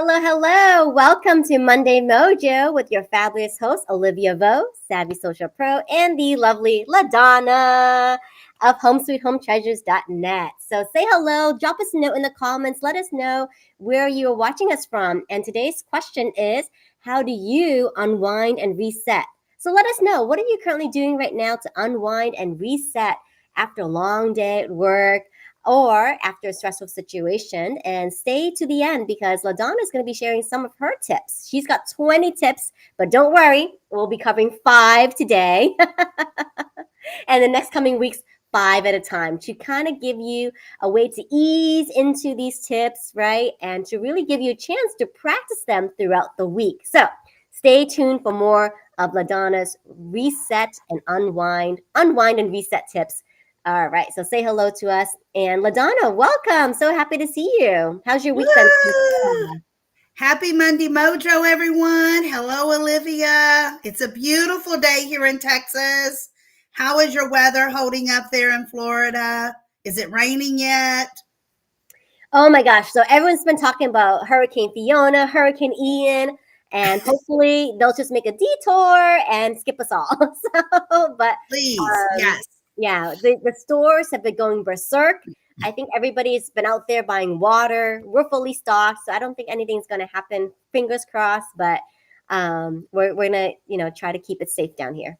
Hello, hello. Welcome to Monday Mojo with your fabulous host, Olivia Vo, Savvy Social Pro, and the lovely LaDonna of HomeSweetHomeTreasures.net. So say hello, drop us a note in the comments, let us know where you are watching us from. And today's question is, how do you unwind and reset? So let us know, what are you currently doing right now to unwind and reset after a long day at work, or after a stressful situation, and stay to the end because LaDonna is going to be sharing some of her tips. She's got 20 tips, but don't worry, we'll be covering 5 today. And the next coming weeks, 5 at a time to kind of give you a way to ease into these tips, right? And to really give you a chance to practice them throughout the week. So stay tuned for more of LaDonna's reset and unwind and reset tips. All right, so say hello to us. And LaDonna, welcome. So happy to see you. How's your week been? Happy Monday Mojo, everyone. Hello, Olivia. It's a beautiful day here in Texas. How is your weather holding up there in Florida? Is it raining yet? Oh my gosh. So everyone's been talking about Hurricane Fiona, Hurricane Ian, and hopefully they'll just make a detour and skip us all. But Please, yes. Yeah, the stores have been going berserk. I think everybody's been out there buying water. We're fully stocked, so I don't think anything's going to happen. Fingers crossed, but we're gonna try to keep it safe down here.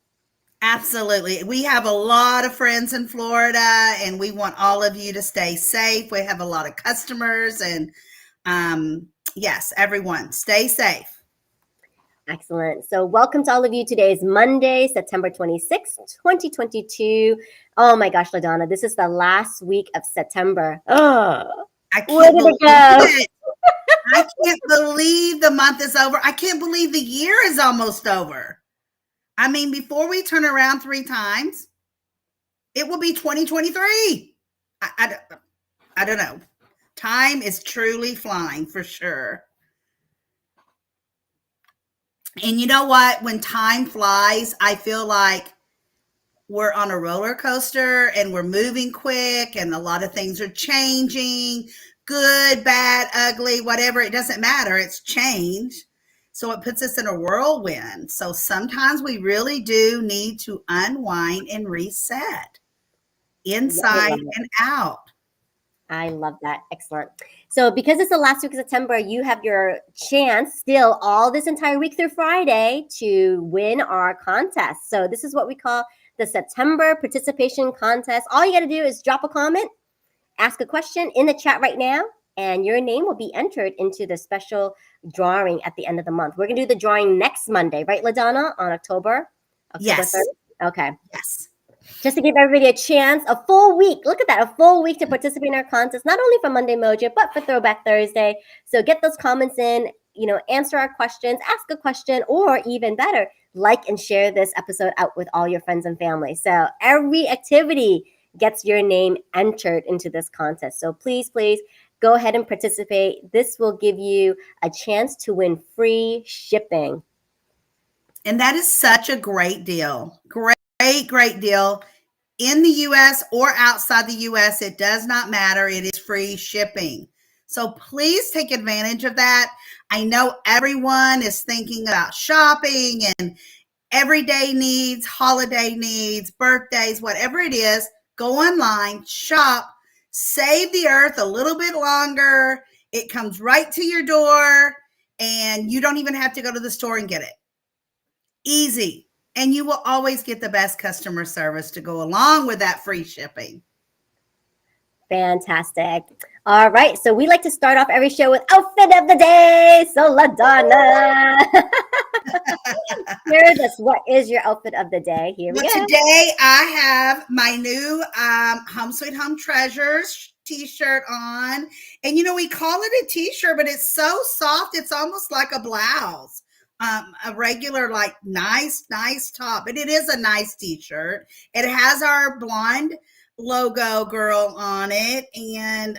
Absolutely. We have a lot of friends in Florida, and we want all of you to stay safe. We have a lot of customers, and yes, everyone, stay safe. Excellent. So welcome to all of you. Today is Monday, September 26th, 2022. Oh my gosh, LaDonna, this is the last week of September. Oh, where did it go? I can't believe the month is over. I can't believe the year is almost over. I mean, before we turn around 3 times, it will be 2023. I don't know. Time is truly flying for sure. And you know what? When time flies, I feel like we're on a roller coaster and we're moving quick and a lot of things are changing, good, bad, ugly, whatever. It doesn't matter. It's change. So it puts us in a whirlwind. So sometimes we really do need to unwind and reset inside and out. I love that. Excellent. So because it's the last week of September, you have your chance still all this entire week through Friday to win our contest. So this is what we call the September participation contest. All you got to do is drop a comment, ask a question in the chat right now, and your name will be entered into the special drawing at the end of the month. We're going to do the drawing next Monday, right, LaDonna, on October yes. 3rd? Okay. Yes. Just to give everybody a chance, a full week. Look at that, a full week to participate in our contest, not only for Monday Mojo, but for Throwback Thursday. So get those comments in, answer our questions, ask a question, or even better, like and share this episode out with all your friends and family. So every activity gets your name entered into this contest. So please, please go ahead and participate. This will give you a chance to win free shipping. And that is such a great deal. Great deal. In the U.S. or outside the U.S., it does not matter. It is free shipping. So please take advantage of that. I know everyone is thinking about shopping and everyday needs, holiday needs, birthdays, whatever it is. Go online, shop, save the earth a little bit longer. It comes right to your door, and you don't even have to go to the store and get it. Easy. And you will always get the best customer service to go along with that free shipping. Fantastic. All right. So we like to start off every show with outfit of the day. So LaDonna, here's us. What is your outfit of the day? Here we go. Today I have my new Home Sweet Home Treasures t-shirt on. And we call it a t-shirt, but it's so soft. It's almost like a blouse. A regular, like nice top, and it is a nice t-shirt. It has our blonde logo girl on it, and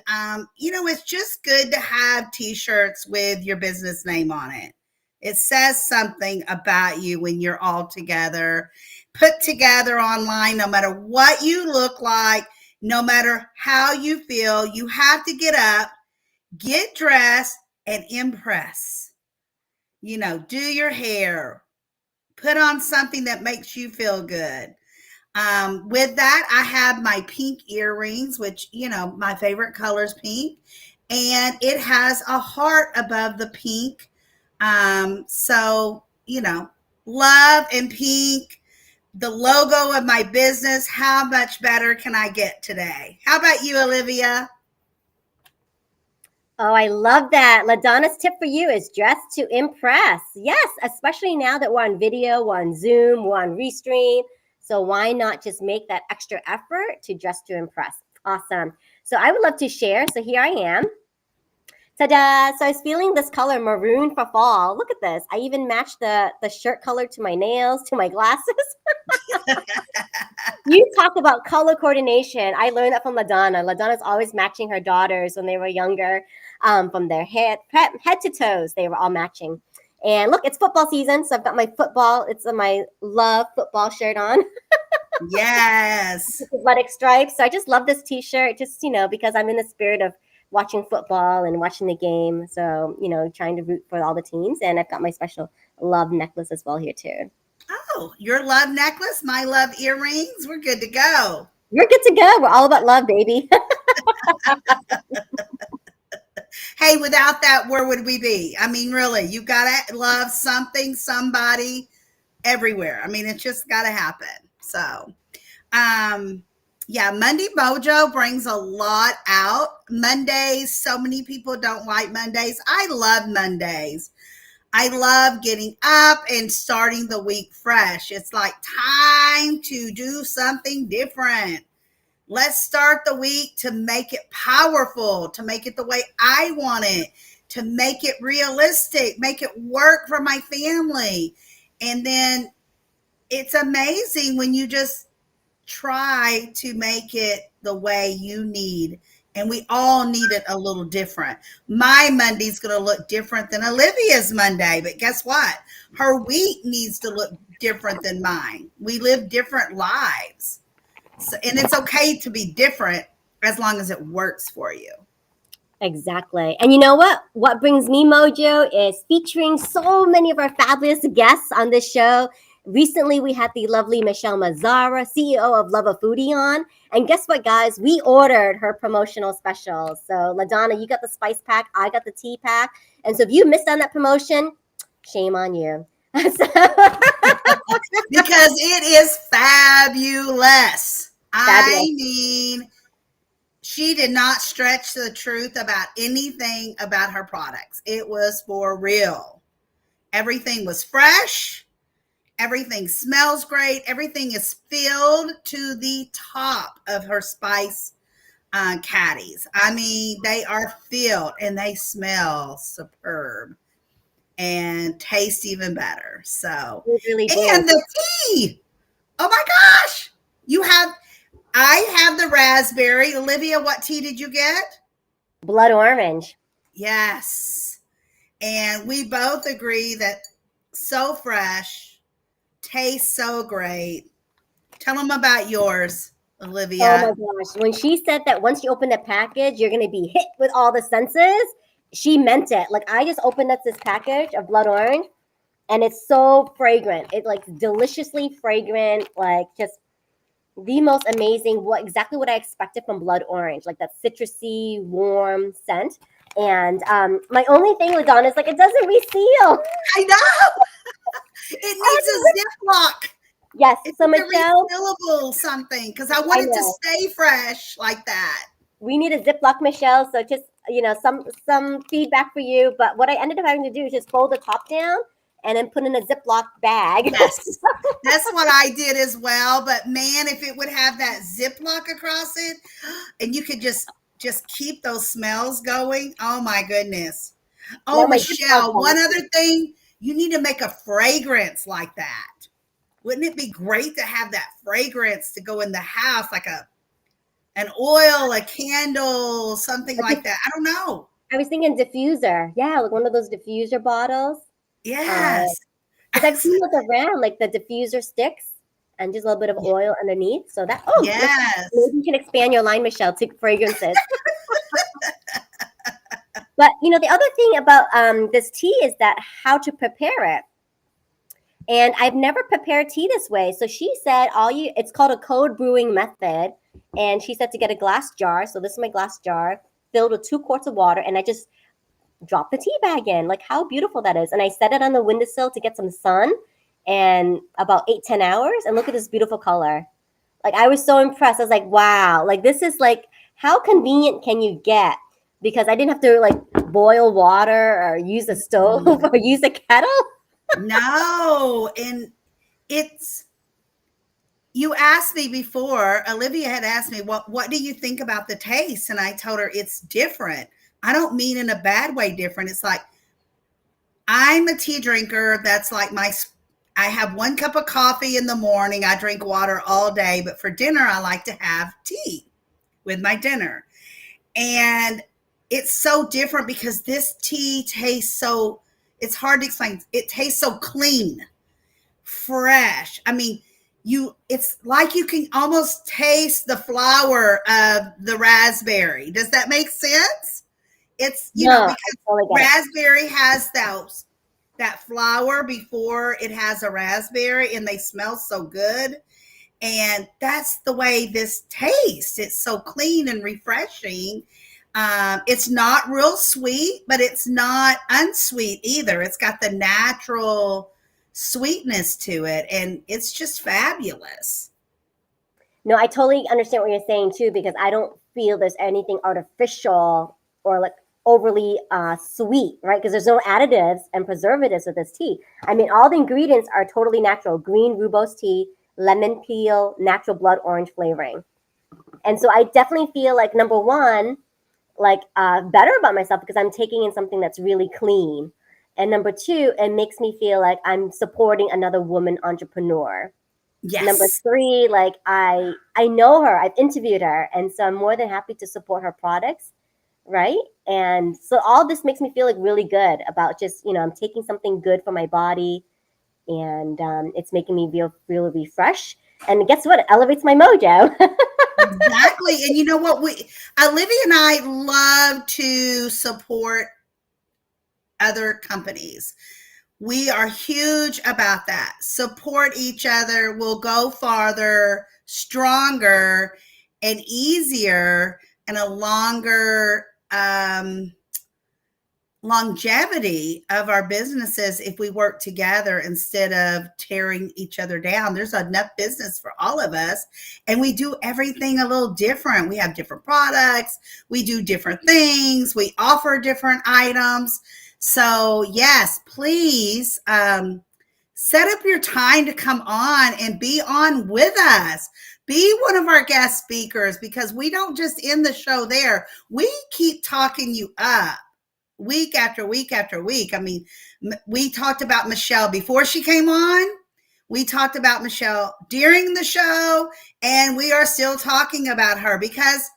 it's just good to have t-shirts with your business name on it. It says something about you when you're all together, put together online. No matter what you look like, no matter how you feel, you have to get up, get dressed, and impress. You know, do your hair, put on something that makes you feel good. With that, I have my pink earrings, which, you know, my favorite color is pink, and it has a heart above the pink. So, you know, love and pink, the logo of my business. How much better can I get today? How about you, Olivia? Oh, I love that. LaDonna's tip for you is dress to impress. Yes, especially now that we're on video, we're on Zoom, we're on Restream. So why not just make that extra effort to dress to impress? Awesome. So I would love to share. So here I am. Ta-da! So I was feeling this color, maroon for fall. Look at this. I even matched the shirt color to my nails, to my glasses. You talk about color coordination. I learned that from LaDonna. LaDonna's always matching her daughters when they were younger, from their head to toes. They were all matching. And look, it's football season, so I've got my football. It's my love football shirt on. Yes. Athletic stripes. So I just love this T-shirt, just because I'm in the spirit of watching football and watching the game. So trying to root for all the teams. And I've got my special love necklace as well here too. Oh, your love necklace, my love earrings. We're good to go. We're good to go. We're all about love, baby. Hey, without that, where would we be? I mean, really, you got to love something, somebody, everywhere. I mean, it's just got to happen. So, yeah, Monday Mojo brings a lot out. Mondays, so many people don't like Mondays. I love Mondays. I love getting up and starting the week fresh. It's like time to do something different. Let's start the week to make it powerful, to make it the way I want it, to make it realistic, make it work for my family. And then it's amazing when you just try to make it the way you need. And we all need it a little different. My Monday's going to look different than Olivia's Monday, but guess what? Her week needs to look different than mine. We live different lives. So, and it's okay to be different as long as it works for you. Exactly. And you know what? What brings me mojo is featuring so many of our fabulous guests on this show. Recently, we had the lovely Michelle Mazzara, CEO of Love a Foodie on. And guess what, guys? We ordered her promotional specials. So, LaDonna, you got the spice pack. I got the tea pack. And so if you missed on that promotion, shame on you. Because it is fabulous. I mean, she did not stretch the truth about anything about her products. It was for real. Everything was fresh. Everything smells great. Everything is filled to the top of her spice caddies. I mean, they are filled and they smell superb and taste even better. So, really and the tea. Oh my gosh. I have the raspberry. Olivia, what tea did you get? Blood orange. Yes. And we both agree that so fresh, tastes so great. Tell them about yours, Olivia. Oh my gosh. When she said that once you open the package, you're going to be hit with all the senses, she meant it. Like, I just opened up this package of blood orange and it's so fragrant. It's like deliciously fragrant, like just the most amazing, exactly what I expected from blood orange, like that citrusy, warm scent. And my only thing, LaDonna, is like it doesn't reseal. I know. It needs a Ziploc. Yes, it's so Michelle, refillable something because I want it to stay fresh like that. We need a Ziploc, Michelle. So just some feedback for you. But what I ended up having to do is just fold the top down and then put in a Ziploc bag. Yes, that's what I did as well. But man, if it would have that Ziploc across it, and you could just keep those smells going. Oh my goodness. Oh, Michelle, one other thing, you need to make a fragrance like that. Wouldn't it be great to have that fragrance to go in the house, like an oil, a candle, something like that? I don't know. I was thinking diffuser. Yeah, like one of those diffuser bottles. Yes. Because I've seen those around, like the diffuser sticks and just a little bit of oil underneath. So that, yes. Maybe you can expand your line, Michelle, to fragrances. But the other thing about this tea is that how to prepare it. And I've never prepared tea this way. So she said it's called a cold brewing method. And she said to get a glass jar. So this is my glass jar filled with 2 quarts of water. And I just drop the tea bag in. Like how beautiful that is. And I set it on the windowsill to get some sun and about 8-10 hours. And look at this beautiful color. Like I was so impressed. I was like, wow, like this is like, how convenient can you get? Because I didn't have to like boil water or use a stove or use a kettle. No, and you asked me before, Olivia had asked me, what do you think about the taste? And I told her it's different. I don't mean in a bad way different. It's like, I'm a tea drinker. That's like I have 1 cup of coffee in the morning. I drink water all day, but for dinner, I like to have tea with my dinner. And it's so different because this tea tastes it's hard to explain. It tastes so clean, fresh. I mean, it's like you can almost taste the flower of the raspberry. Does that make sense? It's, because raspberry has that flower before it has a raspberry, and they smell so good. And that's the way this tastes. It's so clean and refreshing. It's not real sweet, but it's not unsweet either. It's got the natural sweetness to it, and it's just fabulous. No, I totally understand what you're saying too, because I don't feel there's anything artificial or like overly sweet, right? Because there's no additives and preservatives with this tea. I mean, all the ingredients are totally natural. Green rooibos tea, lemon peel, natural blood orange flavoring. And so I definitely feel like, number one, like better about myself because I'm taking in something that's really clean. And number two, it makes me feel like I'm supporting another woman entrepreneur. Yes. Number three, like I know her, I've interviewed her, and so I'm more than happy to support her products, right? And so all this makes me feel like really good about just, I'm taking something good for my body, and it's making me feel refreshed. And guess what? It elevates my mojo. Exactly. And you know what? Olivia and I love to support other companies. We are huge about that. Support each other. We'll go farther, stronger, and easier, and a longer longevity of our businesses if we work together instead of tearing each other down. There's enough business for all of us, and we do everything a little different. We have different products. We do different things. We offer different items. So yes, please set up your time to come on and be on with us. Be one of our guest speakers, because we don't just end the show there. We keep talking you up week after week after week. I mean, we talked about Michelle before she came on. We talked about Michelle during the show, and we are still talking about her because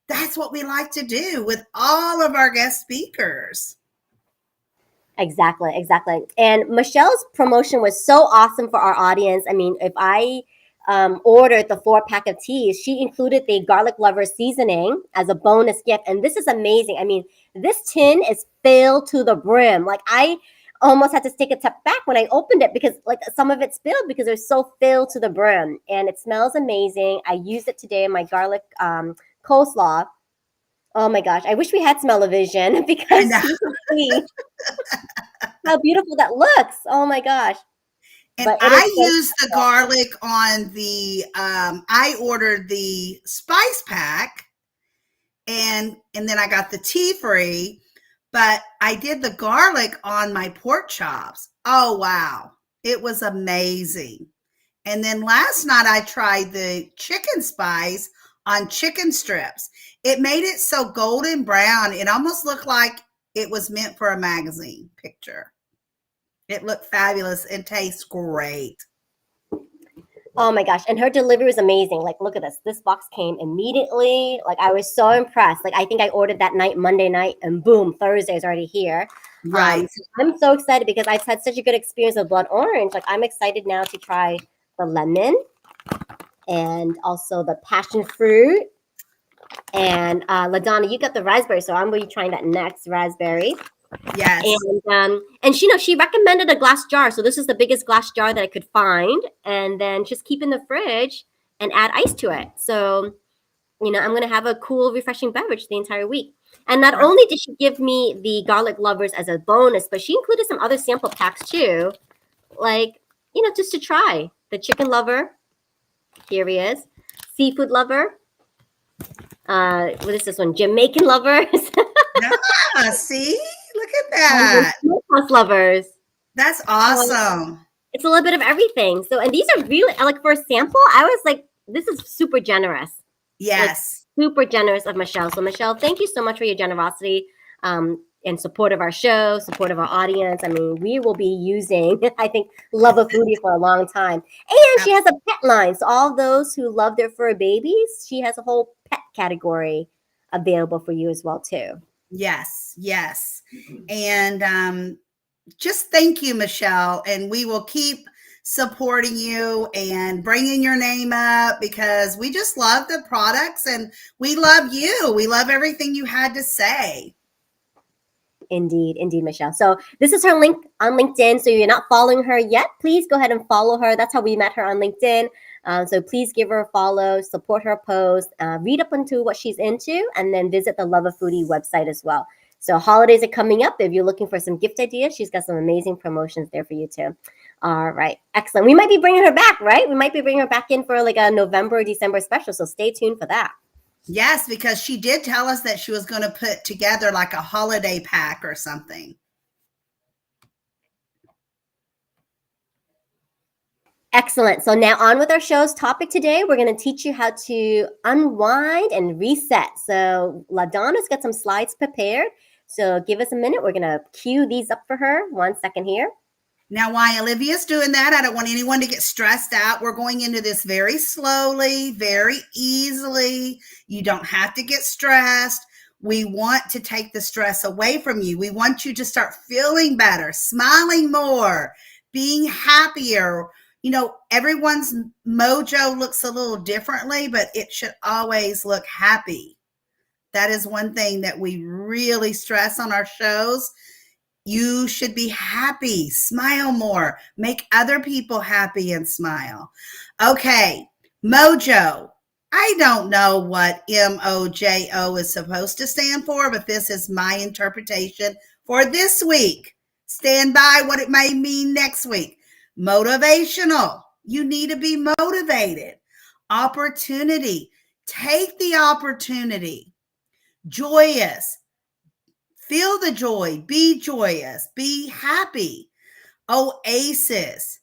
that's what we like to do with all of our guest speakers. Exactly. And Michelle's promotion was so awesome for our audience. I mean, if I ordered the 4-pack of teas, she included the garlic lover seasoning as a bonus gift. And this is amazing. I mean, this tin is filled to the brim. Like I almost had to take a step back when I opened it because like some of it spilled because they're so filled to the brim. And it smells amazing. I used it today in my garlic coleslaw. Oh my gosh, I wish we had smell-o-vision because you can see how beautiful that looks. Oh my gosh. And I used the garlic on I ordered the spice pack, and then I got the tea free, but I did the garlic on my pork chops. Oh, wow. It was amazing. And then last night I tried the chicken spice on chicken strips. It made it so golden brown. It almost looked like it was meant for a magazine picture. It looked fabulous and tastes great. Oh my gosh. And her delivery was amazing. Like, look at this. This box came immediately. Like, I was so impressed. Like, I think I ordered that night, Monday night, and boom, Thursday is already here. Right. I'm so excited because I've had such a good experience with blood orange. Like, I'm excited now to try the lemon and also the passion fruit. And LaDonna, you got the raspberry, so I'm going to be trying that next, raspberry. Yes. And she recommended a glass jar. So this is the biggest glass jar that I could find. And then just keep in the fridge and add ice to it. So, I'm going to have a cool, refreshing beverage the entire week. And not only did she give me the garlic lovers as a bonus, but she included some other sample packs too. Like, just to try. The chicken lover. Here he is. Seafood lover. What is this one? Jamaican lovers. See? Look at that. Smokehouse lovers. That's awesome. It's a little bit of everything. So, and these are really, like, for a sample, I was like, this is super generous. Yes. Like, super generous of Michelle. So, Michelle, thank you so much for your generosity and support of our show, support of our audience. I mean, we will be using, I think, Love of Foodie for a long time. And she has a pet line. So, all those who love their fur babies, she has a whole pet category available for you as well, too. Yes. Yes. And just thank you, Michelle. And we will keep supporting you and bringing your name up because we just love the products and we love you. We love everything you had to say. Indeed, Michelle. So this is her link on LinkedIn. So you're not following her yet, please go ahead and follow her. That's how we met her on LinkedIn. So please give her a follow, support her post, read up into what she's into, and then visit the Love of Foodie website as well. So holidays are coming up. If you're looking for some gift ideas, she's got some amazing promotions there for you too. All right, excellent. We might be bringing her back, right? We might be bringing her back in for like a November or December special. So stay tuned for that. Yes, because she did tell us that she was going to put together like a holiday pack or something. Excellent. So now on with our show's topic today. We're going to teach you how to unwind and reset. So LaDonna's got some slides prepared. So give us a minute. We're going to cue these up for her. 1 second here. Now, while Olivia's doing that, I don't want anyone to get stressed out. We're going into this very slowly, very easily. You don't have to get stressed. We want to take the stress away from you. We want you to start feeling better, smiling more, being happier. Everyone's mojo looks a little differently, but it should always look happy. That is one thing that we really stress on our shows. You should be happy, smile more, make other people happy and smile. Okay, Mojo. I don't know what MOJO is supposed to stand for, but this is my interpretation for this week. Stand by what it may mean next week. Motivational. You need to be motivated. Opportunity. Take the opportunity. Joyous. Feel the joy. Be joyous. Be happy. Oasis.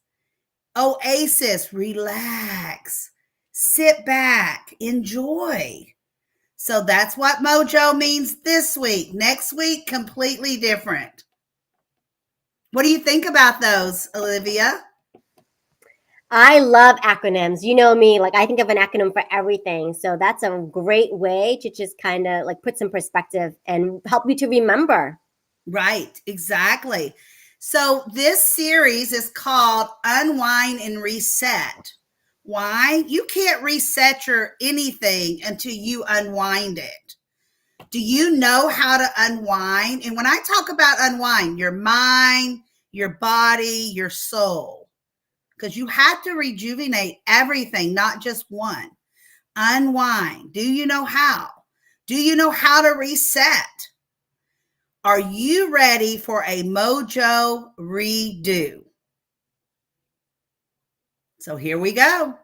Oasis. Relax. Sit back. Enjoy. So that's what Mojo means this week. Next week, completely different. What do you think about those, Olivia? I love acronyms. You know me, like I think of an acronym for everything. So that's a great way to just kind of like put some perspective and help you to remember. Right, exactly. So this series is called Unwind and Reset. Why? You can't reset your anything until you unwind it. Do you know how to unwind? And when I talk about unwind, your mind, your body, your soul, because you have to rejuvenate everything, not just one. Unwind. Do you know how? Do you know how to reset? Are you ready for a Mojo redo? So here we go.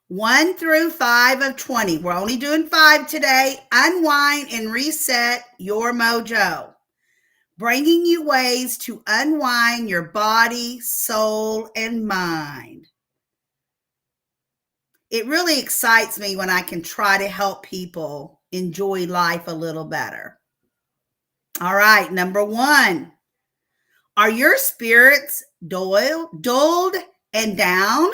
1 through 5 of 20. We're only doing 5 today. Unwind and reset your mojo. Bringing you ways to unwind your body, soul, and mind. It really excites me when I can try to help people enjoy life a little better. All right, number 1. Are your spirits dulled and down?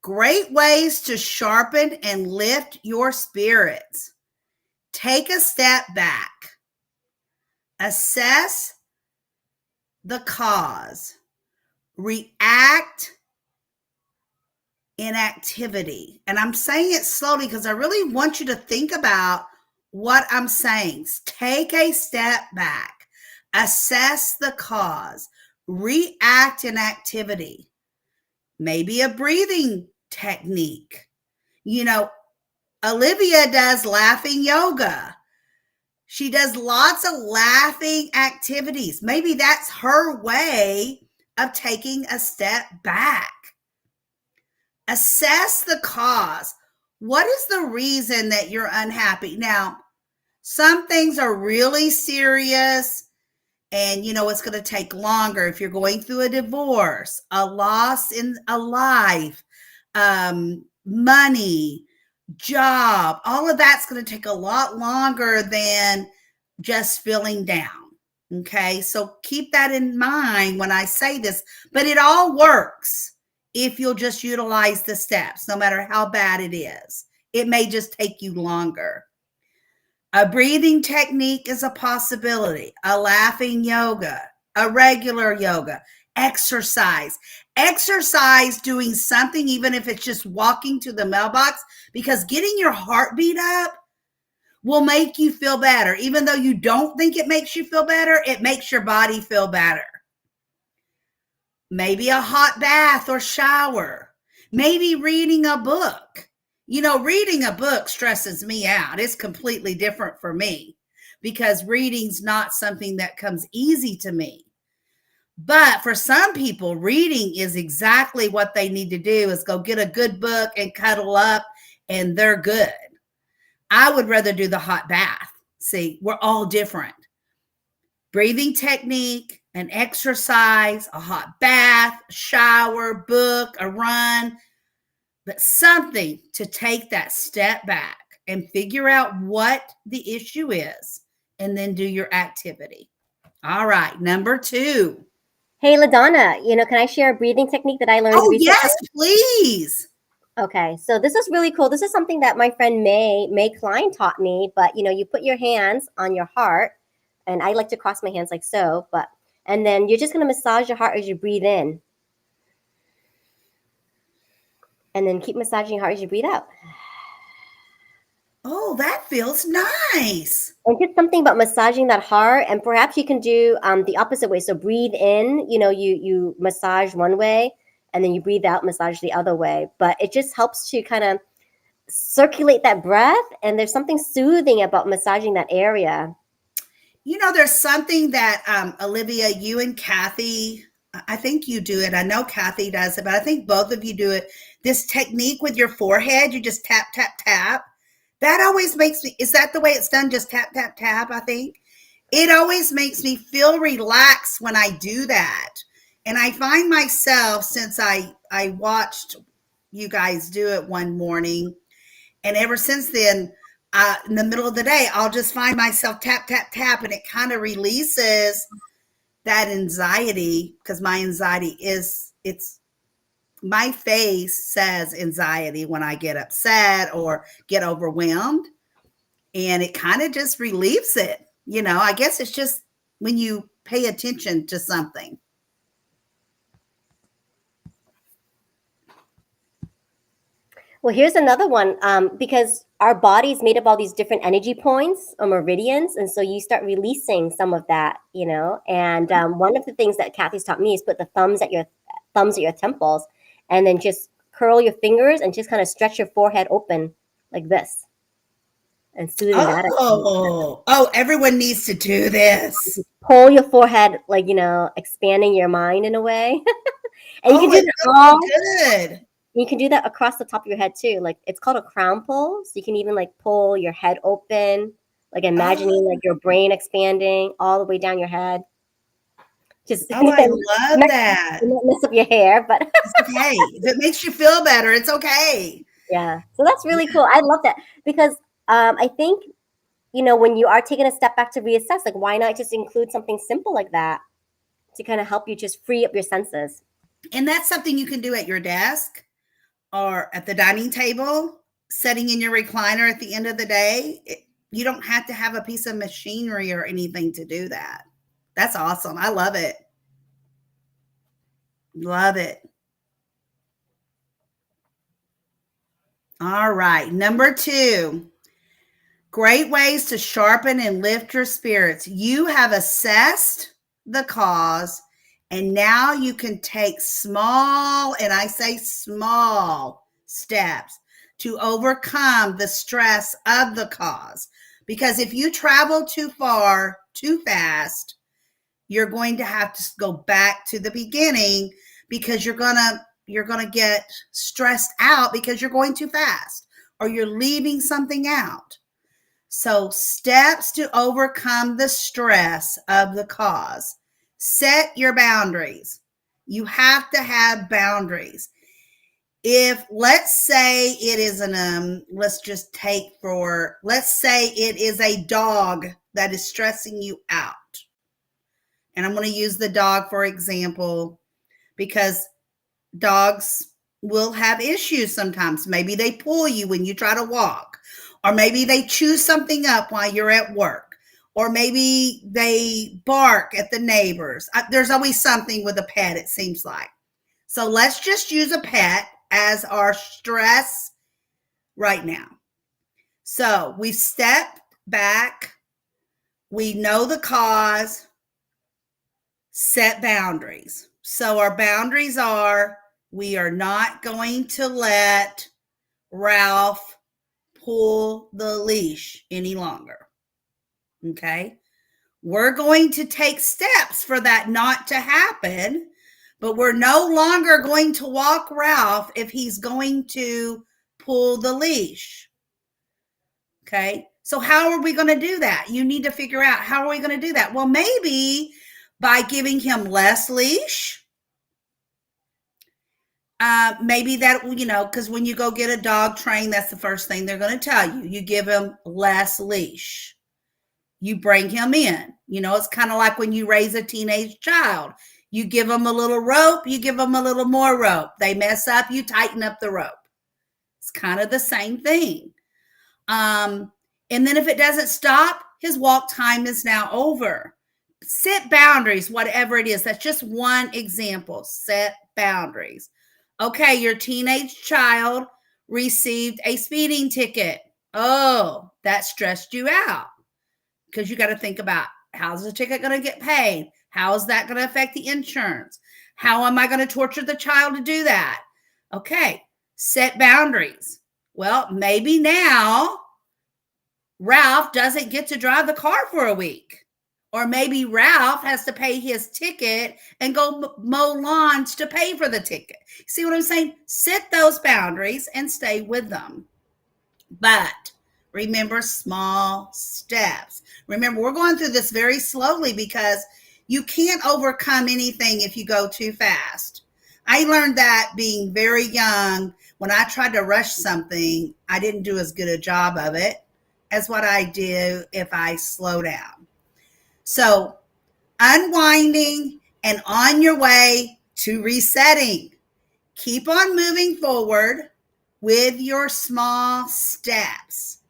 Great ways to sharpen and lift your spirits. Take a step back. Assess the cause. React in activity. And I'm saying it slowly because I really want you to think about what I'm saying. Take a step back, assess the cause, react in activity, maybe a breathing technique. Olivia does laughing yoga. She does lots of laughing activities. Maybe that's her way of taking a step back. Assess the cause. What is the reason that you're unhappy? Now, some things are really serious and it's going to take longer. If you're going through a divorce, a loss in a life, money, job, all of that's going to take a lot longer than just feeling down. Okay, so keep that in mind when I say this, but it all works if you'll just utilize the steps, no matter how bad it is. It may just take you longer. A breathing technique is a possibility, a laughing yoga, a regular yoga, exercise. Exercise doing something, even if it's just walking to the mailbox, because getting your heartbeat up will make you feel better. Even though you don't think it makes you feel better, it makes your body feel better. Maybe a hot bath or shower. Maybe reading a book. Reading a book stresses me out. It's completely different for me because reading's not something that comes easy to me. But for some people, reading is exactly what they need to do, is go get a good book and cuddle up and they're good. I would rather do the hot bath. See, we're all different. Breathing technique, an exercise, a hot bath, shower, book, a run, but something to take that step back and figure out what the issue is and then do your activity. All right, number 2. Hey, LaDonna, can I share a breathing technique that I learned Oh, recently? yes, please. Okay, so this is really cool. This is something that my friend May Klein taught me, but you put your hands on your heart, and I like to cross my hands like so, and then you're just going to massage your heart as you breathe in. And then keep massaging your heart as you breathe out. Oh, that feels nice. And just something about massaging that heart, and perhaps you can do the opposite way. So breathe in, you massage one way, and then you breathe out, massage the other way. But it just helps to kind of circulate that breath, and there's something soothing about massaging that area. There's something that Olivia, you and Kathy, I think you do it. I know Kathy does it, but I think both of you do it. This technique with your forehead, you just tap, tap, tap. That always makes me, is that the way it's done? Just tap, tap, tap, I think. It always makes me feel relaxed when I do that. And I find myself, since I watched you guys do it one morning, and ever since then, in the middle of the day, I'll just find myself tap, tap, tap, and it kind of releases that anxiety, because my anxiety my face says anxiety when I get upset or get overwhelmed, and it kind of just relieves it. I guess it's just when you pay attention to something. Well, here's another one, because our body's made up all these different energy points or meridians, and so you start releasing some of that, And one of the things that Kathy's taught me is put the thumbs at your temples, and then just curl your fingers and just kind of stretch your forehead open like this, and soothing that. Oh, everyone needs to do this. Pull your forehead, like expanding your mind in a way, and you can do it feels so good. You can do that across the top of your head too. Like, it's called a crown pull. So you can even like pull your head open, like imagining like your brain expanding all the way down your head. Just I love that. Not mess up your hair, but it's okay. If it makes you feel better, it's okay. Yeah. So that's really cool. I love that because I think when you are taking a step back to reassess, like, why not just include something simple like that to kind of help you just free up your senses? And that's something you can do at your desk or at the dining table, sitting in your recliner at the end of the day. You don't have to have a piece of machinery or anything to do that. That's awesome. I love it. Love it. All right. Number 2, great ways to sharpen and lift your spirits. You have assessed the cause, and now you can take small, and I say small, steps to overcome the stress of the cause. Because if you travel too far, too fast, you're going to have to go back to the beginning, because you're going to get stressed out because you're going too fast or you're leaving something out. So, steps to overcome the stress of the cause. Set your boundaries. You have to have boundaries. If, let's say it is let's say it is a dog that is stressing you out. And I'm going to use the dog for example, because dogs will have issues sometimes. Maybe they pull you when you try to walk, or maybe they chew something up while you're at work, or maybe they bark at the neighbors. There's always something with a pet, it seems like. So let's just use a pet as our stress right now. So we step back, we know the cause, set boundaries. So our boundaries are, we are not going to let Ralph pull the leash any longer. Okay? We're going to take steps for that not to happen, but we're no longer going to walk Ralph if he's going to pull the leash. Okay? So how are we going to do that? You need to figure out, how are we going to do that? Well, maybe by giving him less leash. Maybe that, because when you go get a dog trained, that's the first thing they're going to tell you. You give him less leash. You bring him in. It's kind of like when you raise a teenage child. You give them a little rope, you give them a little more rope. They mess up, you tighten up the rope. It's kind of the same thing. And then if it doesn't stop, his walk time is now over. Set boundaries, whatever it is. That's just one example. Set boundaries. Okay, your teenage child received a speeding ticket. Oh, that stressed you out, because you got to think about, how's the ticket going to get paid? How is that going to affect the insurance? How am I going to torture the child to do that? Okay, set boundaries. Well, maybe now Ralph doesn't get to drive the car for a week. Or maybe Ralph has to pay his ticket and go mow lawns to pay for the ticket. See what I'm saying? Set those boundaries and stay with them. But remember, small steps. Remember, we're going through this very slowly, because you can't overcome anything if you go too fast. I learned that being very young. When I tried to rush something, I didn't do as good a job of it as what I do if I slow down. So, unwinding and on your way to resetting. Keep on moving forward with your small steps.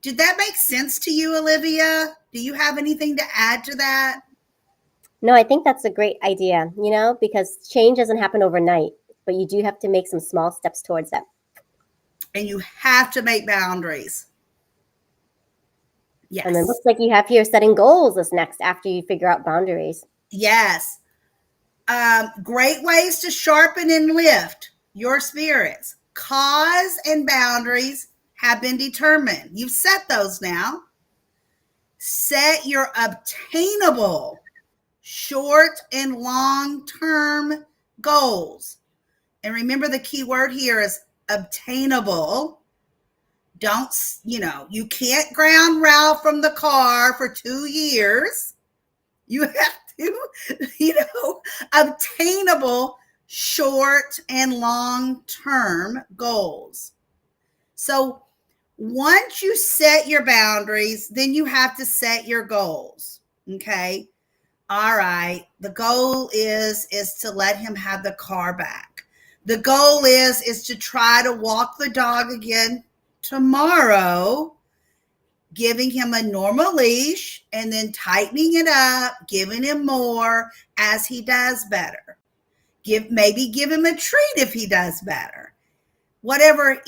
Did that make sense to you, Olivia? Do you have anything to add to that? No, I think that's a great idea, because change doesn't happen overnight, but you do have to make some small steps towards that. And you have to make boundaries. Yes. And it looks like you have here setting goals is next after you figure out boundaries. Yes. Great ways to sharpen and lift your spirits. Cause and boundaries have been determined. You've set those now. Set your obtainable short and long-term goals. And remember, the key word here is obtainable. Don't, you can't ground Ralph from the car for 2 years. You have to, obtainable short and long-term goals. So once you set your boundaries, then you have to set your goals. Okay. All right. The goal is to let him have the car back. The goal is to try to walk the dog again tomorrow, giving him a normal leash and then tightening it up, giving him more as he does better. Maybe give him a treat if he does better. Whatever,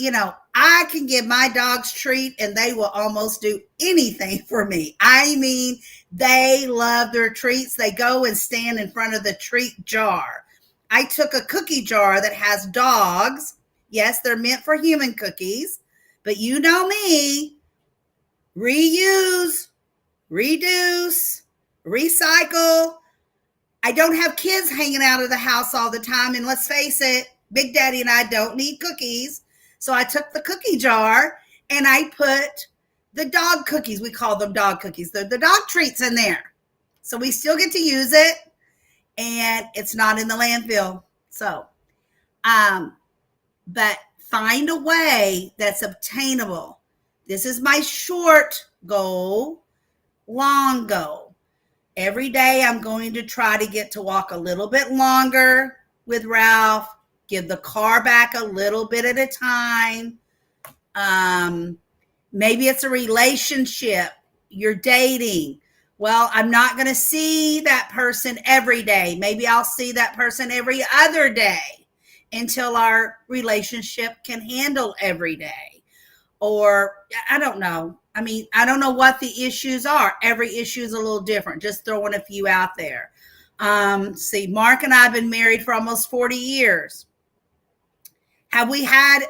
I can give my dogs treat and they will almost do anything for me. I mean, they love their treats. They go and stand in front of the treat jar. I took a cookie jar that has dogs. Yes, they're meant for human cookies, but you know me, reuse, reduce, recycle. I don't have kids hanging out of the house all the time. And let's face it, Big Daddy and I don't need cookies. So I took the cookie jar and I put the dog cookies. We call them dog cookies. They're the dog treats in there. So we still get to use it and it's not in the landfill. So, but find a way that's obtainable. This is my short goal, long goal. Every day I'm going to try to get to walk a little bit longer with Ralph, give the car back a little bit at a time. Maybe it's a relationship, you're dating. Well, I'm not going to see that person every day. Maybe I'll see that person every other day until our relationship can handle every day. Or I don't know. I mean, I don't know what the issues are. Every issue is a little different. Just throwing a few out there. See, Mark and I have been married for almost 40 years. Have we had,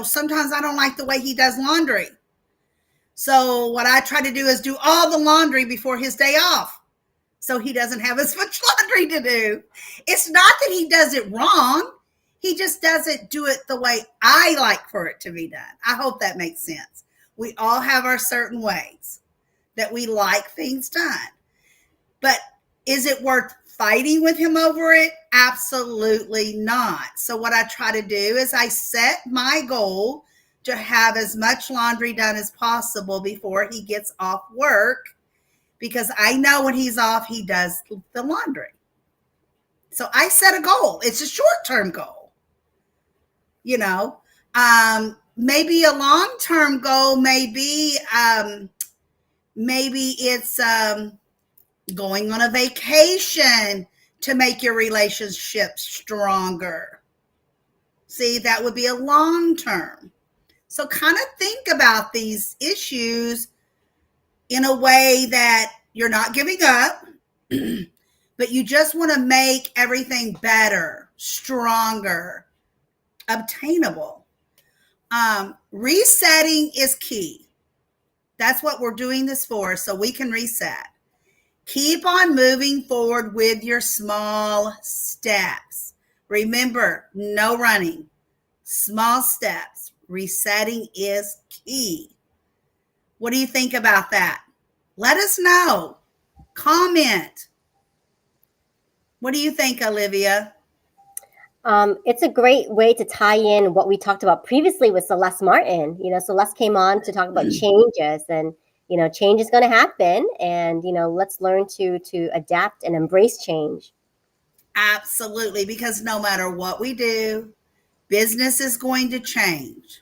sometimes I don't like the way he does laundry. So what I try to do is do all the laundry before his day off. So he doesn't have as much laundry to do. It's not that he does it wrong. He just doesn't do it the way I like for it to be done. I hope that makes sense. We all have our certain ways that we like things done. But is it worth fighting with him over it? Absolutely not. So what I try to do is I set my goal to have as much laundry done as possible before he gets off work, because I know when he's off, he does the laundry. So I set a goal. It's a short-term goal. Maybe a long-term goal, maybe it's going on a vacation to make your relationship stronger. See, that would be a long-term. So kind of think about these issues in a way that you're not giving up, but you just want to make everything better, stronger, obtainable. Resetting is key. That's what we're doing this for, so we can reset. Keep on moving forward with your small steps. Remember, no running. Small steps. Resetting is key. What do you think about that? Let us know. Comment. What do you think, Olivia? It's a great way to tie in what we talked about previously with Celeste Martin. Celeste came on to talk about changes, and change is going to happen, and let's learn to adapt and embrace change. Absolutely, because no matter what we do, business is going to change.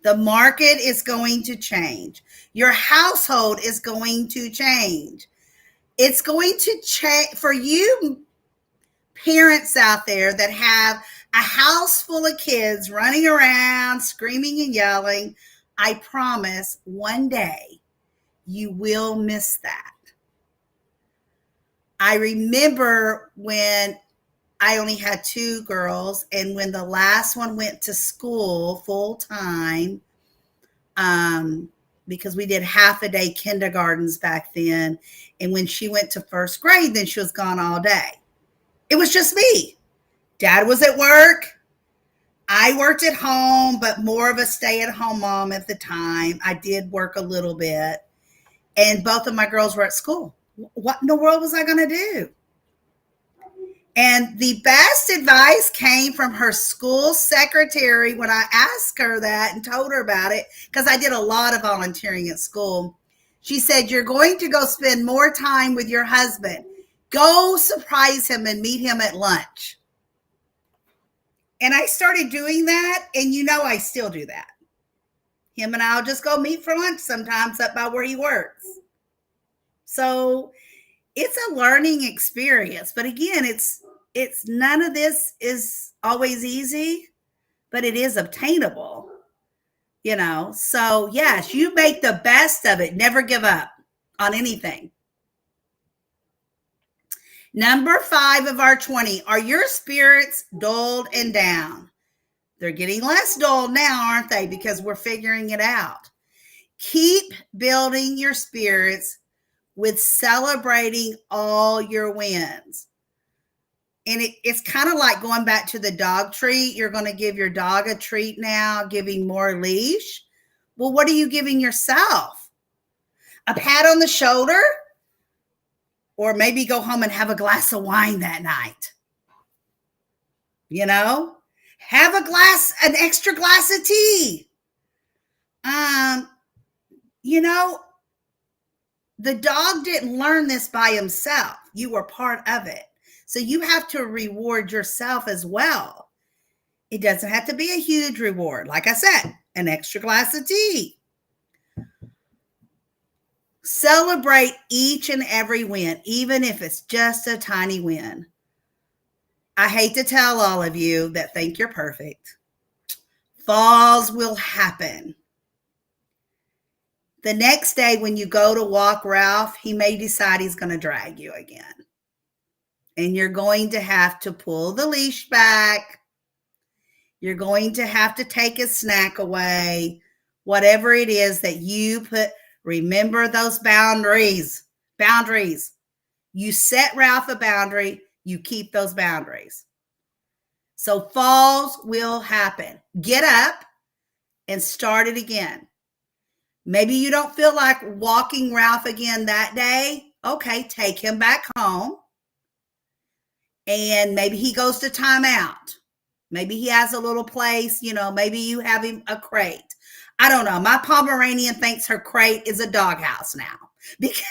The market is going to change. Your household is going to change. It's going to change for you parents out there that have a house full of kids running around, screaming and yelling. I promise one day you will miss that. I remember when I only had 2 girls, and when the last one went to school full time, because we did half a day kindergartens back then, and when she went to first grade, then she was gone all day. It was just me. Dad was at work. I worked at home, but more of a stay-at-home mom at the time. I did work a little bit, and both of my girls were at school. What in the world was I going to do? And the best advice came from her school secretary when I asked her that and told her about it, because I did a lot of volunteering at school. She said, you're going to go spend more time with your husband. Go surprise him and meet him at lunch. And I started doing that, and I still do that. Him and I'll just go meet for lunch sometimes up by where he works. So it's a learning experience. But again, it's none of this is always easy, but it is obtainable. So yes, you make the best of it. Never give up on anything. Number 5 of our 20, are your spirits dulled and down? They're getting less dull now, aren't they? Because we're figuring it out. Keep building your spirits with celebrating all your wins. And it's kind of like going back to the dog treat. You're going to give your dog a treat now, giving more leash. Well, what are you giving yourself? A pat on the shoulder? Or maybe go home and have a glass of wine that night. Have an extra glass of tea. The dog didn't learn this by himself. You were part of it. So you have to reward yourself as well. It doesn't have to be a huge reward. Like I said, an extra glass of tea. Celebrate each and every win, even if it's just a tiny win. I hate to tell all of you that think you're perfect. Falls will happen. The next day when you go to walk Ralph, he may decide he's going to drag you again. And you're going to have to pull the leash back. You're going to have to take his snack away. Whatever it is that you put, remember those boundaries. Boundaries. You set Ralph a boundary. You keep those boundaries. So falls will happen. Get up and start it again. Maybe you don't feel like walking Ralph again that day. Okay, take him back home. And maybe he goes to timeout. Maybe he has a little place, maybe you have him a crate. I don't know. My Pomeranian thinks her crate is a doghouse now because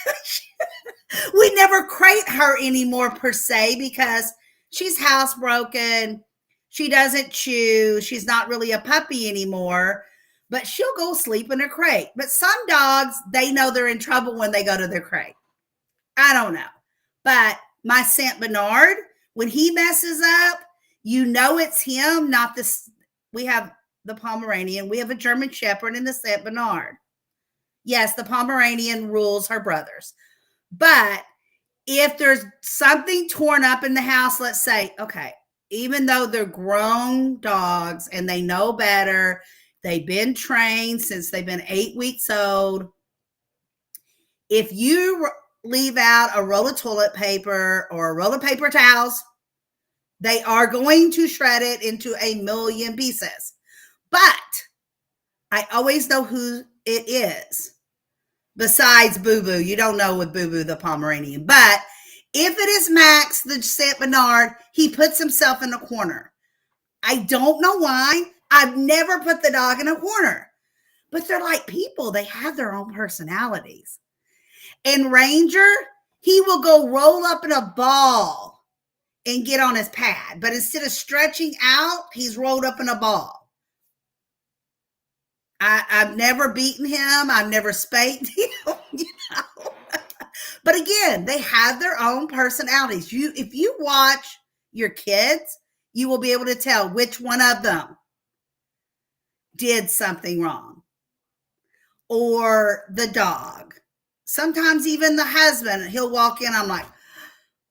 we never crate her anymore per se because she's housebroken. She doesn't chew. She's not really a puppy anymore, but she'll go sleep in a crate. But some dogs, they know they're in trouble when they go to their crate. I don't know. But my Saint Bernard, when he messes up, it's him, not this. We have the Pomeranian. We have a German Shepherd and the Saint Bernard. Yes, the Pomeranian rules her brothers. But if there's something torn up in the house, let's say, okay, even though they're grown dogs and they know better, they've been trained since they've been 8 weeks old. If you leave out a roll of toilet paper or a roll of paper towels, they are going to shred it into a million pieces. But I always know who it is. Besides Boo Boo, you don't know with Boo Boo the Pomeranian. But if it is Max, the Saint Bernard, he puts himself in a corner. I don't know why. I've never put the dog in a corner. But they're like people. They have their own personalities. And Ranger, he will go roll up in a ball and get on his pad. But instead of stretching out, he's rolled up in a ball. I've never beaten him. I've never spanked him, But again, they have their own personalities. If you watch your kids, you will be able to tell which one of them did something wrong. Or the dog. Sometimes even the husband, he'll walk in, I'm like,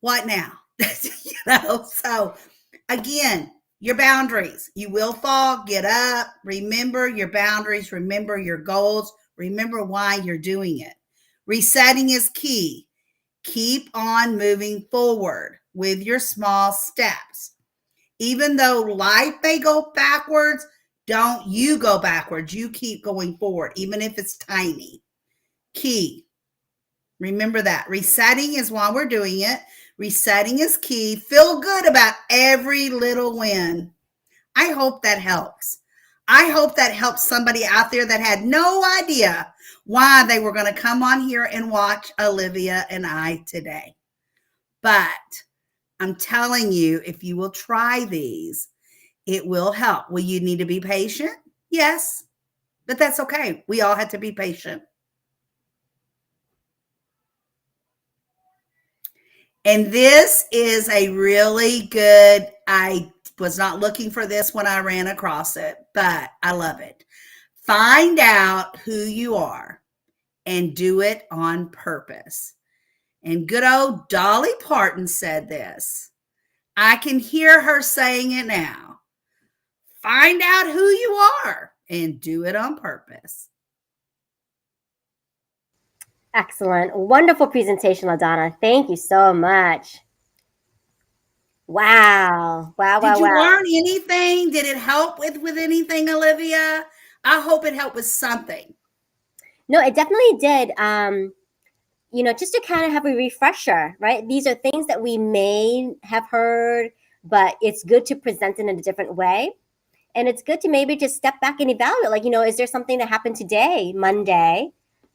what now? So again, your boundaries. You will fall, get up, remember your boundaries, remember your goals, remember why you're doing it. Resetting is key. Keep on moving forward with your small steps. Even though life may go backwards, don't you go backwards. You keep going forward, even if it's tiny. Key. Remember that. Resetting is why we're doing it. Resetting is key. Feel good about every little win. I hope that helps. I hope that helps somebody out there that had no idea why they were going to come on here and watch Olivia and I today. But I'm telling you, if you will try these, it will help. Will you need to be patient? Yes, but that's okay. We all had to be patient. And this is a really I was not looking for this when I ran across it, but I love it. Find out who you are and do it on purpose. And good old Dolly Parton said this. I can hear her saying it now. Find out who you are and do it on purpose. Excellent. Wonderful presentation, LaDonna. Thank you so much. Wow. Wow, Did wow, you wow. learn anything? Did it help with anything, Olivia? I hope it helped with something. No, it definitely did. Just to kind of have a refresher, right? These are things that we may have heard, but it's good to present it in a different way. And it's good to maybe just step back and evaluate, like, is there something that happened today, Monday,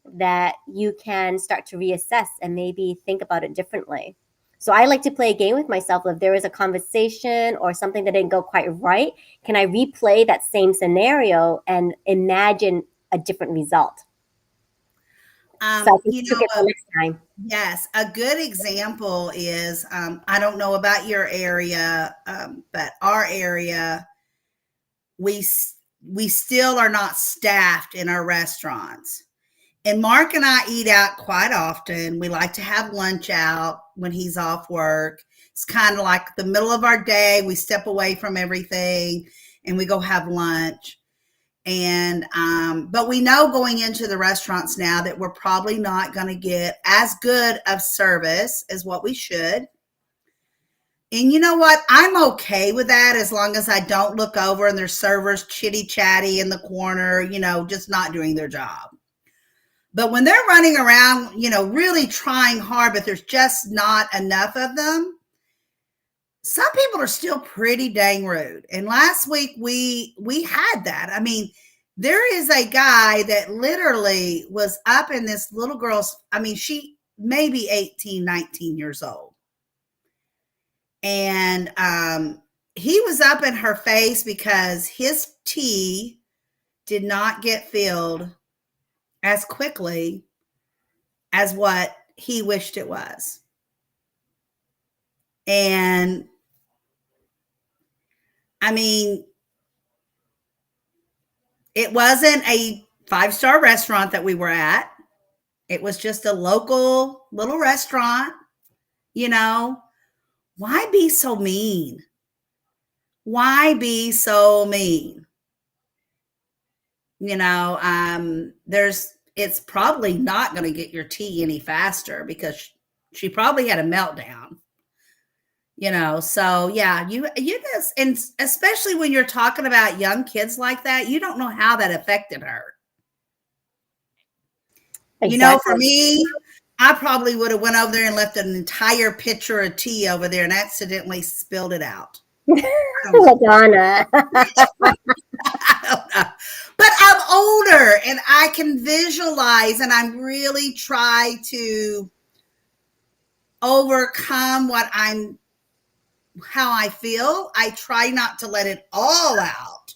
that you can start to reassess and maybe think about it differently? So I like to play a game with myself. If there is a conversation or something that didn't go quite right, can I replay that same scenario and imagine a different result? So I can trick it for next time. Yes, a good example is I don't know about your area, but our area, we still are not staffed in our restaurants. And Mark and I eat out quite often. We like to have lunch out when he's off work. It's kind of like the middle of our day. We step away from everything and we go have lunch. And but we know going into the restaurants now that we're probably not going to get as good of service as what we should. And you know what? I'm okay with that as long as I don't look over and there's servers chitty chatty in the corner, just not doing their job. But when they're running around, really trying hard, but there's just not enough of them, some people are still pretty dang rude. And last week we had that. I mean, there is a guy that literally was up in this little girl's, she may be 18, 19 years old. And he was up in her face because his tea did not get filled as quickly as what he wished it was. And it wasn't a 5-star restaurant that we were at. It was just a local little restaurant. Why be so mean? Why be so mean? It's probably not going to get your tea any faster because she probably had a meltdown. So yeah, you just, and especially when you're talking about young kids like that, you don't know how that affected her. Exactly. For me, I probably would have went over there and left an entire pitcher of tea over there and accidentally spilled it out. LaDonna. I don't know. But I'm older and I can visualize, and I'm really try to overcome how I feel. I try not to let it all out.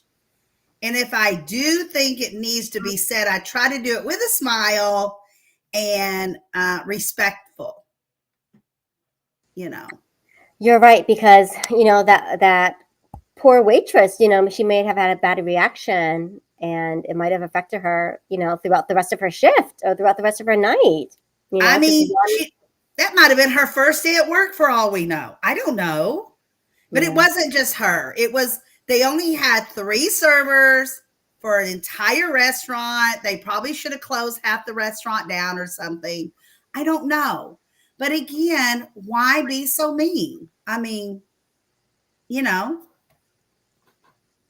And if I do think it needs to be said, I try to do it with a smile and respectful. You're right, because that poor waitress, she may have had a bad reaction and it might have affected her, throughout the rest of her shift or throughout the rest of her night. That might have been her first day at work for all we know. I don't know. But It wasn't just her. They only had 3 servers for an entire restaurant. They probably should have closed half the restaurant down or something. I don't know. But again, why be so mean?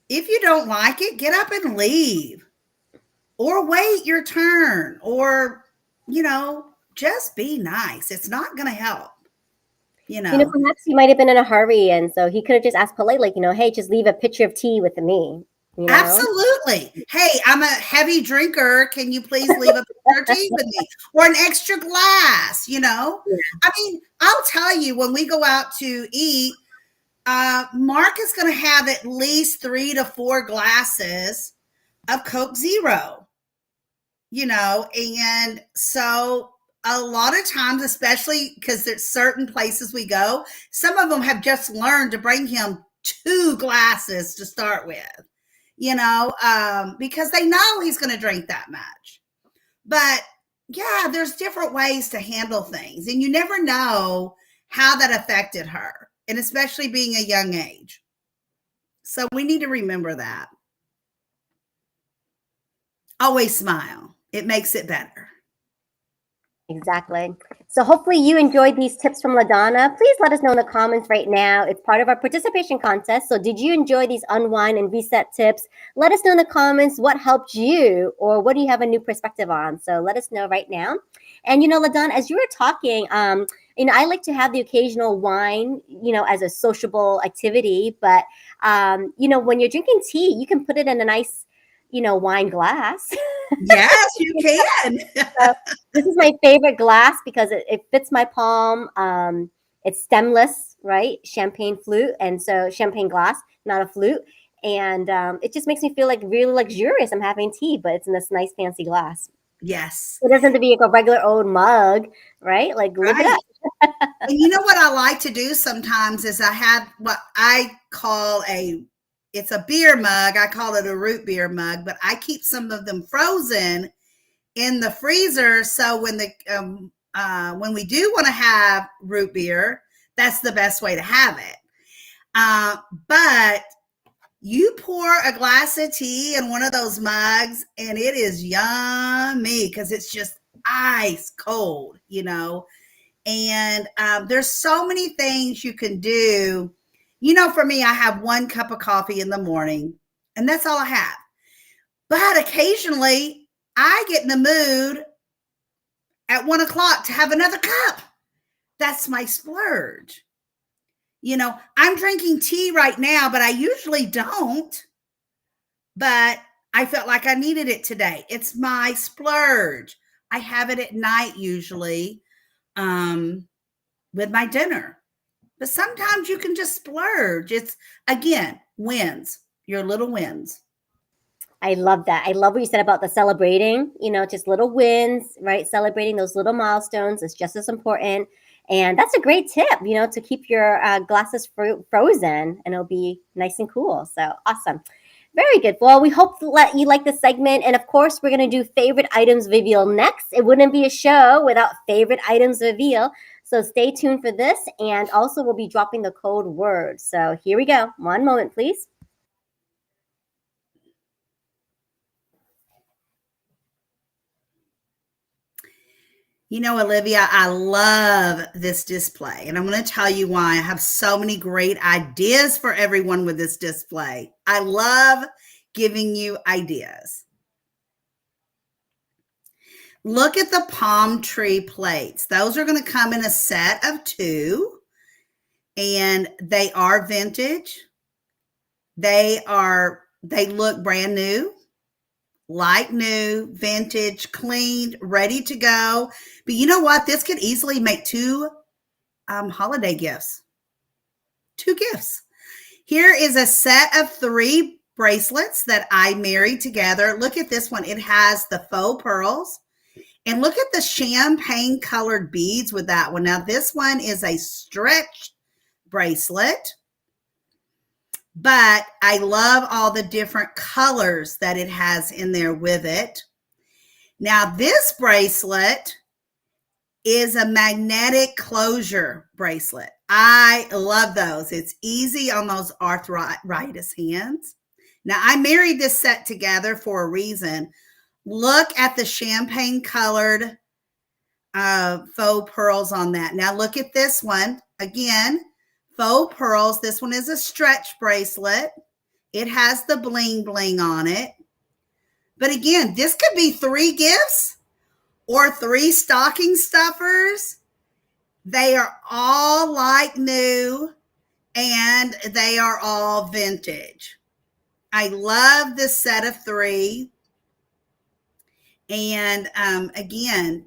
If you don't like it, get up and leave. Or wait your turn. Or, just be nice. It's not going to help. Perhaps he might have been in a hurry, and so he could have just asked politely, hey, just leave a pitcher of tea with me. Absolutely. Hey, I'm a heavy drinker. Can you please leave a pitcher of tea with me? Or an extra glass, Yeah. I'll tell you, when we go out to eat, Mark is going to have at least 3 to 4 glasses of Coke Zero, and so a lot of times, especially because there's certain places we go, some of them have just learned to bring him 2 glasses to start with, because they know he's going to drink that much. But yeah, there's different ways to handle things, and you never know how that affected her, and especially being a young age. So we need to remember that. Always smile. It makes it better. Exactly. So hopefully you enjoyed these tips from LaDonna. Please let us know in the comments right now. It's part of our participation contest. So did you enjoy these unwind and reset tips? Let us know in the comments what helped you or what do you have a new perspective on. So let us know right now. And LaDonna, as you were talking, I like to have the occasional wine, as a sociable activity. But when you're drinking tea, you can put it in a nice, wine glass. Yes, you can. So this is my favorite glass because it fits my palm. It's stemless, right? Champagne flute, and so champagne glass, not a flute. And it just makes me feel like really luxurious. I'm having tea, but it's in this nice fancy glass. Yes. It doesn't have to be like a regular old mug, right? Like look it Right. up. And you know what I like to do sometimes is I have what I call it's a beer mug. I call it a root beer mug, but I keep some of them frozen in the freezer. So when we do want to have root beer, that's the best way to have it. But you pour a glass of tea in one of those mugs and it is yummy because it's just ice cold, and there's so many things you can do. For me, I have 1 cup of coffee in the morning and that's all I have. But occasionally I get in the mood at 1 o'clock to have another cup. That's my splurge. I'm drinking tea right now, but I usually don't. But I felt like I needed it today. It's my splurge. I have it at night usually with my dinner. But sometimes you can just splurge. It's, again, wins, your little wins. I love that. I love what you said about the celebrating, just little wins, right? Celebrating those little milestones is just as important. And that's a great tip, to keep your glasses frozen and it'll be nice and cool. So awesome. Very good. Well, we hope that you like this segment. And of course, we're going to do favorite items reveal next. It wouldn't be a show without favorite items reveal. So stay tuned for this. And also, we'll be dropping the code word. So here we go. One moment, please. Olivia, I love this display, and I'm going to tell you why. I have so many great ideas for everyone with this display. I love giving you ideas. Look at the palm tree plates. Those are going to come in a set of 2, and they are vintage. They look brand new. Like new, vintage, cleaned, ready to go. But you know what? This could easily make 2 holiday gifts. 2 gifts. Here is a set of 3 bracelets that I married together. Look at this one. It has the faux pearls. And look at the champagne colored beads with that one. Now, this one is a stretch bracelet. But I love all the different colors that it has in there with it. Now, this bracelet is a magnetic closure bracelet. I love those. It's easy on those arthritis hands. Now, I married this set together for a reason. Look at the champagne colored faux pearls on that. Now, look at this one. Again, faux pearls. This one is a stretch bracelet. It has the bling bling on it. But again, this could be 3 gifts or 3 stocking stuffers. They are all like new and they are all vintage. I love this set of 3. And again,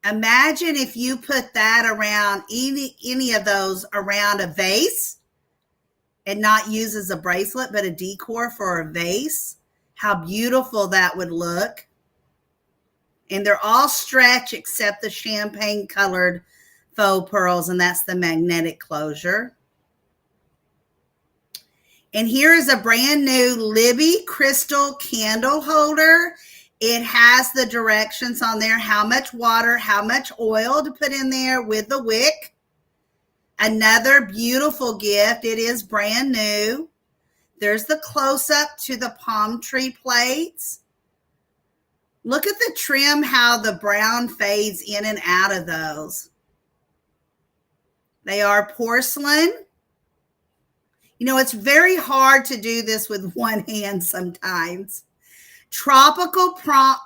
imagine if you put that around any of those around a vase and not use as a bracelet, but a decor for a vase. How beautiful that would look. And they're all stretch except the champagne colored faux pearls, and that's the magnetic closure. And here is a brand new Libby crystal candle holder. It has the directions on there, how much water, how much oil to put in there with the wick. Another beautiful gift. It is brand new. There's the close-up to the palm tree plates. Look at the trim, how the brown fades in and out of those. They are porcelain. You know, it's very hard to do this with one hand sometimes. Tropical Palm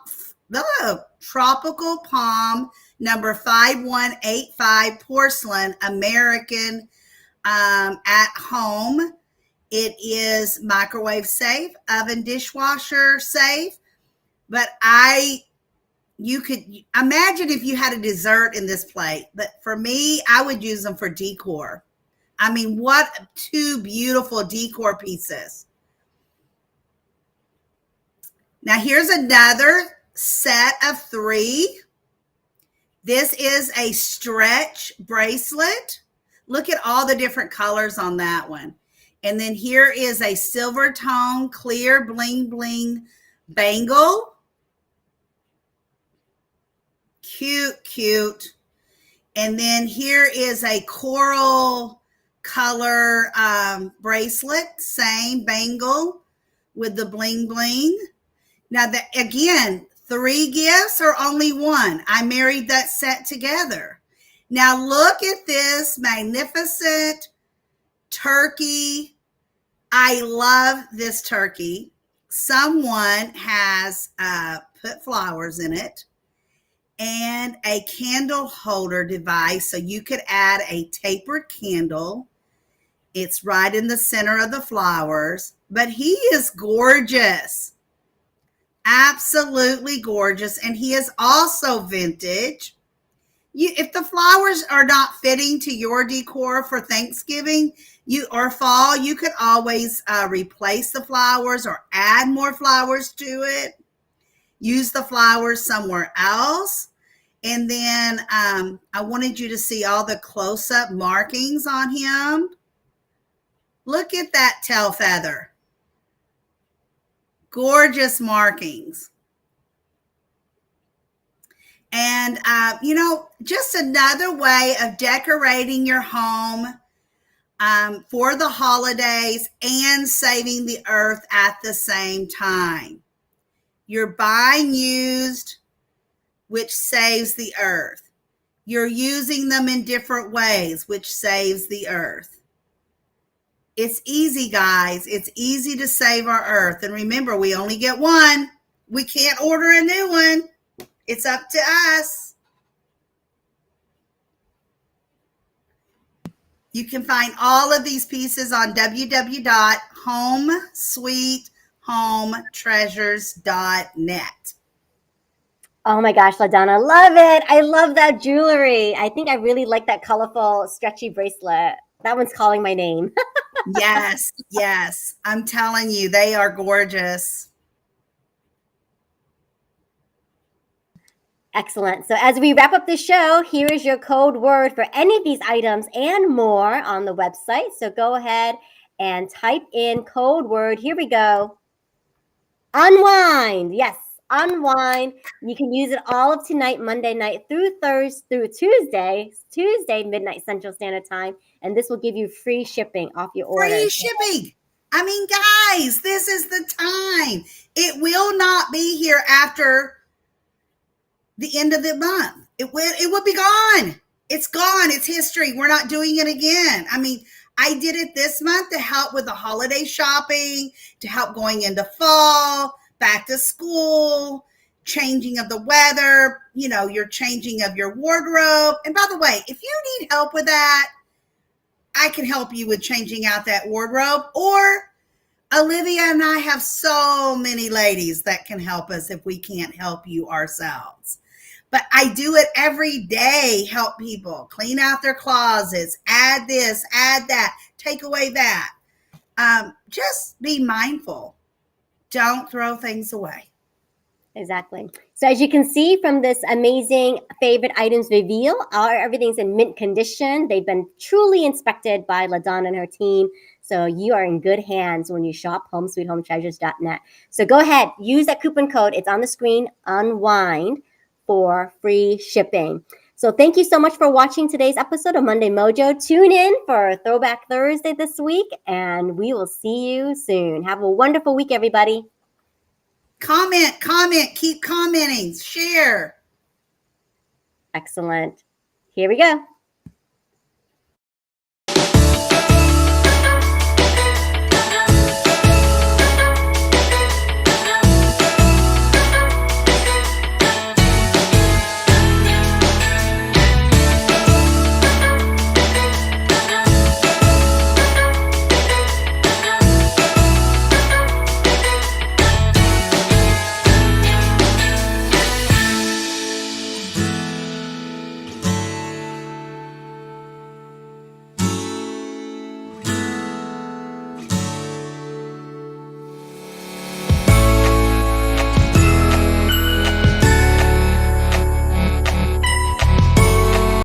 number 5185 porcelain, American, at home. It is microwave safe, oven dishwasher safe. But you could imagine if you had a dessert in this plate. But for me, I would use them for decor. I mean, what two beautiful decor pieces. Now, here's another set of 3. This is a stretch bracelet. Look at all the different colors on that one. And then here is a silver tone, clear bling bling bangle. Cute, cute. And then here is a coral color bracelet, same bangle with the bling bling. Now, again, 3 gifts or only 1? I married that set together. Now, look at this magnificent turkey. I love this turkey. Someone has put flowers in it and a candle holder device, so you could add a tapered candle. It's right in the center of the flowers, but he is gorgeous. Absolutely gorgeous. And he is also vintage. If the flowers are not fitting to your decor for Thanksgiving or fall, you could always replace the flowers or add more flowers to it. Use the flowers somewhere else. And then I wanted you to see all the close-up markings on him. Look at that tail feather. Gorgeous markings. And, just another way of decorating your home for the holidays and saving the earth at the same time. You're buying used, which saves the earth. You're using them in different ways, which saves the earth. It's easy, guys. It's easy to save our earth. And remember, we only get one. We can't order a new one. It's up to us. You can find all of these pieces on www.homesweethometreasures.net. Oh my gosh, LaDonna, love it. I love that jewelry. I think I really like that colorful, stretchy bracelet. That one's calling my name. Yes, yes. I'm telling you, they are gorgeous. Excellent. So as we wrap up the show, here is your code word for any of these items and more on the website. So go ahead and type in code word. Here we go. Unwind. Yes, unwind. You can use it all of tonight, Monday night through Tuesday midnight Central Standard Time, and this will give you free shipping off your order. Free shipping. I mean, guys, this is the time. It will not be here after the end of the month. It will be gone. It's gone. It's history. We're not doing it again. I mean, I did it this month to help with the holiday shopping, to help going into fall, back to school, changing of the weather, your changing of your wardrobe. And by the way, if you need help with that, I can help you with changing out that wardrobe. Or Olivia and I have so many ladies that can help us if we can't help you ourselves. But I do it every day, help people clean out their closets, add this, add that, take away that. Just be mindful. Don't throw things away. Exactly. So as you can see from this amazing favorite items reveal, everything's in mint condition. They've been truly inspected by LaDonna and her team So you are in good hands when you shop homesweethometreasures.net. So go ahead, use that coupon code. It's on the screen, Unwind, for free shipping. So thank you so much for watching today's episode of Monday Mojo. Tune in for Throwback Thursday this week, and we will see you soon. Have a wonderful week, everybody. Comment, keep commenting, share. Excellent. Here we go.